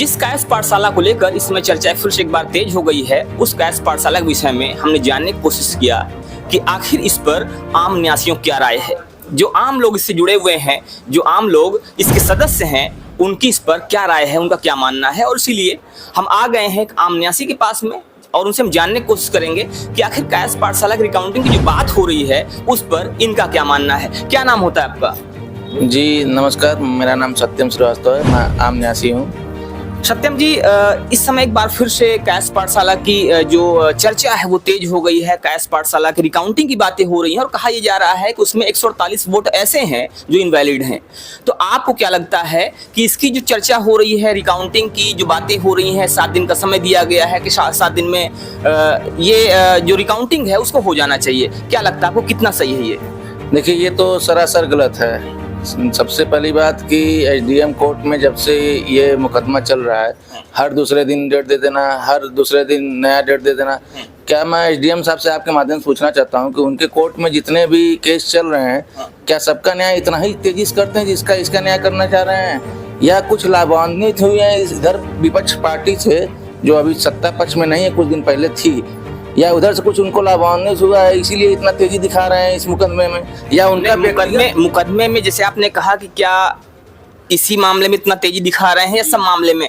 जिस कैश पाठशाला को लेकर इसमें चर्चा फिर से एक बार तेज हो गई है, उस कैश पाठशाला के विषय में हमने जानने की कोशिश किया कि आखिर इस पर आम न्यासियों क्या राय है। जो आम लोग इससे जुड़े हुए हैं, जो आम लोग इसके सदस्य हैं, उनकी इस पर क्या राय है, उनका क्या मानना है। और इसीलिए हम आ गए हैं एक आम न्यासी के पास में और उनसे हम जानने की कोशिश करेंगे कि आखिर कैश पाठशाला की रिकाउंटिंग की जो बात हो रही है उस पर इनका क्या मानना है। क्या नाम होता है आपका? जी नमस्कार, मेरा नाम सत्यम श्रीवास्तव है, मैं आम न्यासी हूँ। सत्यम जी, इस समय एक बार फिर से कैश पाठशाला की जो चर्चा है वो तेज हो गई है। कैश पाठशाला की रिकाउंटिंग की बातें हो रही हैं और कहा यह जा रहा है कि उसमें 148 वोट ऐसे हैं जो इनवैलिड हैं। तो आपको क्या लगता है कि इसकी जो चर्चा हो रही है, रिकाउंटिंग की जो बातें हो रही हैं, 7 दिन का समय दिया गया है कि 7 दिन में ये जो रिकाउंटिंग है उसको हो जाना चाहिए, क्या लगता है आपको, कितना सही है ये? देखिए, ये तो सरासर गलत है। सबसे पहली बात कि एसडीएम कोर्ट में जब से ये मुकदमा चल रहा है, हर दूसरे दिन डेट दे देना, हर दूसरे दिन नया डेट दे देना। क्या मैं एसडीएम साहब से आपके माध्यम से पूछना चाहता हूँ कि उनके कोर्ट में जितने भी केस चल रहे हैं, क्या सबका न्याय इतना ही तेजी से करते हैं जिसका इसका न्याय करना चाह रहे हैं, या कुछ लाभान्वित हुए हैं इधर विपक्ष पार्टी से जो अभी सत्ता पक्ष में नहीं है, कुछ दिन पहले थी, या उधर से कुछ उनको लाभान्वित हुआ है इसीलिए इतना तेजी दिखा रहे हैं इस मुकदमे में, या उनका मुकदमे में जैसे आपने कहा कि क्या इसी मामले में इतना तेजी दिखा रहे हैं या सब मामले में?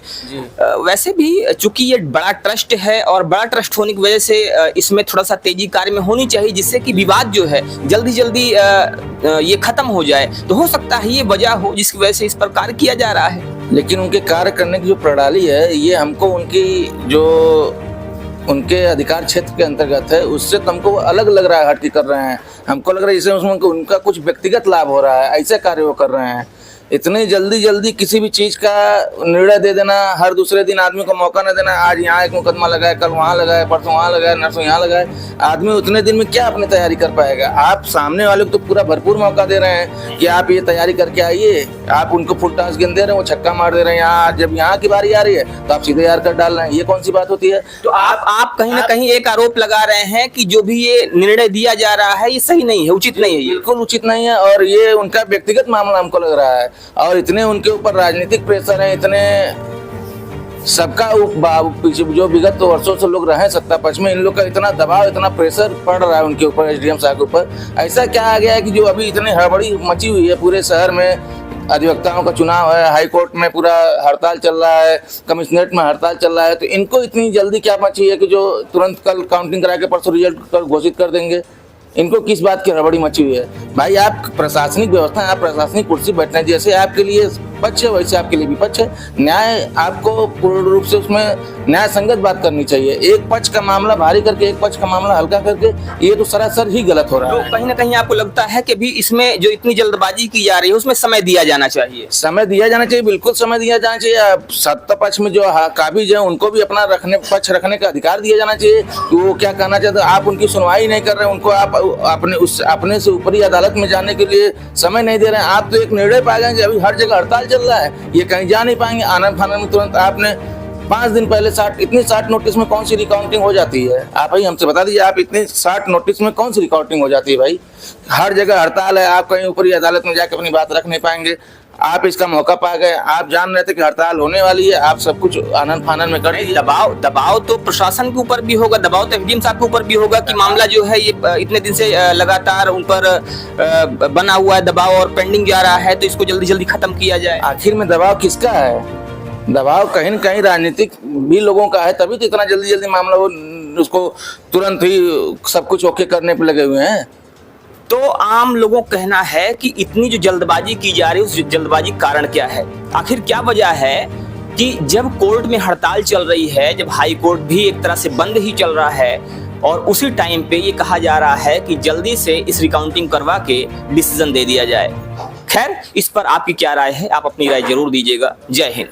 वैसे भी चूंकि ये बड़ा ट्रस्ट है और बड़ा ट्रस्ट होने की वजह से इसमें थोड़ा सा तेजी कार्य में होनी चाहिए, जिससे कि विवाद जो है जल्दी जल्दी ये खत्म हो जाए। तो हो सकता है ये वजह हो जिसकी वजह से इस पर कार्य किया जा रहा है। लेकिन उनके कार्य करने की जो प्रणाली है, ये हमको उनकी जो उनके अधिकार क्षेत्र के अंतर्गत है उससे तुमको अलग लग रहा है, हट के कर रहे हैं। हमको लग रहा है जैसे उसमें उनका कुछ व्यक्तिगत लाभ हो रहा है, ऐसे कार्य वो कर रहे हैं। इतनी जल्दी किसी भी चीज़ का निर्णय दे देना, हर दूसरे दिन आदमी को मौका न देना, आज यहाँ एक मुकदमा लगाए, कल वहाँ लगाए, परसों वहाँ लगाए, नरसों यहाँ लगाए। आदमी उतने दिन में क्या अपनी तैयारी कर पाएगा? आप सामने वाले को तो पूरा भरपूर मौका दे रहे हैं कि आप ये तैयारी करके आइए, आप उनको फुल टॉस गेंद दे रहे हैं, वो छक्का मार दे रहे हैं। यहाँ जब यहाँ की बारी आ रही है तो आप सीधे यार कर डाल रहे हैं, ये कौन सी बात होती है? तो आप कहीं ना कहीं एक आरोप लगा रहे हैं कि जो भी ये निर्णय दिया जा रहा है ये सही नहीं है, उचित नहीं है, ये बिल्कुल उचित नहीं है और ये उनका व्यक्तिगत मामला हमको लग रहा है। और इतने उनके ऊपर राजनीतिक प्रेशर है, इतने सबका पीछे जो विगत वर्षों से लोग रहे सत्ता पक्ष में, इन लोग का इतना दबाव, इतना प्रेशर पड़ रहा है उनके ऊपर, एसडीएम साहब के ऊपर। ऐसा क्या आ गया है कि जो अभी इतनी हड़बड़ी मची हुई है पूरे शहर में, अधिवक्ताओं का चुनाव है, हाई कोर्ट में पूरा हड़ताल चल रहा है, कमिश्नरेट में हड़ताल चल रहा है, तो इनको इतनी जल्दी क्या मची है कि जो तुरंत कल काउंटिंग करा के परसों रिजल्ट घोषित कर देंगे? इनको किस बात की हड़बड़ी मची हुई है? भाई, आप प्रशासनिक व्यवस्था, आप प्रशासनिक कुर्सी बैठने जैसे आपके लिए पक्ष है वैसे आपके लिए विपक्ष है। न्याय आपको पूर्ण रूप से उसमें न्याय संगत बात करनी चाहिए। एक पक्ष का मामला भारी करके एक पक्ष का मामला हल्का करके, ये तो सरासर ही गलत हो रहा है। तो कहीं ना कहीं आपको लगता है कि भी इसमें जो इतनी जल्दबाजी की जा रही है उसमें समय दिया जाना चाहिए? समय दिया जाना चाहिए, बिल्कुल समय दिया जाना चाहिए। सत्ता पक्ष में जो काबिज है उनको भी अपना पक्ष रखने का अधिकार दिया जाना चाहिए कि वो क्या कहना चाहते हैं। आप उनकी सुनवाई नहीं कर रहे हैं, उनको आप अपने से ऊपरी अदालत में जाने के लिए समय नहीं दे रहे हैं। आप तो एक निर्णय पा गए कि अभी हर जगह हड़ताल चल रहा है, ये कहीं जा नहीं पाएंगे। आनंद फानंद में तुरंत आपने 5 दिन पहले 60 नोटिस में कौन सी रिकाउंटिंग हो जाती है? आप ही हमसे बता दीजिए, आप इतने 60 नोटिस में कौन सी रिकाउंटिंग हो जाती है? भाई, हर जगह हड़ताल है, आप कहीं ऊपरी अदालत में जाकर अपनी बात रख नहीं पाएंगे। आप इसका मौका पा गए, आप जान रहे थे कि हड़ताल होने वाली है, आप सब कुछ आनंद फानंद में कर दीजिए। दबाव तो प्रशासन के ऊपर भी होगा, दबाव तो एसडीएम साहब के ऊपर भी होगा कि मामला जो है ये इतने दिन से लगातार उन पर बना हुआ है दबाव और पेंडिंग जा रहा है, तो इसको जल्दी जल्दी खत्म किया जाए। आखिर में दबाव किसका है? दबाव कहीं न कहीं राजनीतिक भी लोगों का है, तभी तो इतना जल्दी मामला वो उसको तुरंत ही सब कुछ ओके करने पे लगे हुए हैं। तो आम लोगों का कहना है कि इतनी जो जल्दबाजी की जा रही है, उस जल्दबाजी का कारण क्या है? आखिर क्या वजह है कि जब कोर्ट में हड़ताल चल रही है, जब हाई कोर्ट भी एक तरह से बंद ही चल रहा है, और उसी टाइम पे ये कहा जा रहा है कि जल्दी से इस रिकाउंटिंग करवा के डिसीजन दे दिया जाए। खैर, इस पर आपकी क्या राय है? आप अपनी राय जरूर दीजिएगा। जय हिंद।